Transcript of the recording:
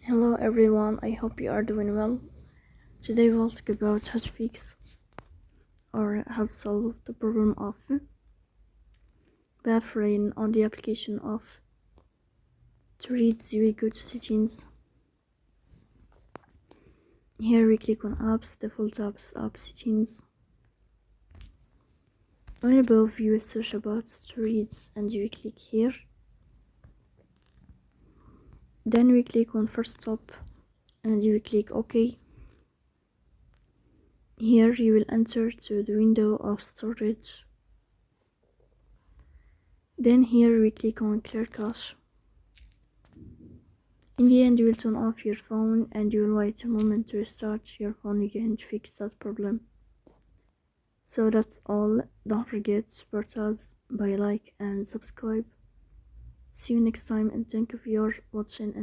Hello everyone, I hope you are doing well. Today we'll talk about how to fix or how to solve the problem of buffering on the application of Threads. We go to settings. Here we click on apps, default apps, app settings. On above you search about Threads and you click here. Then we click on first stop and you click OK. Here you will enter to the window of storage. Then here we click on clear cache. In the end you will turn off your phone and you will wait a moment to restart your phone again to fix that problem. So that's all. Don't forget to support us by like and subscribe. See you next time and thank you for your watching and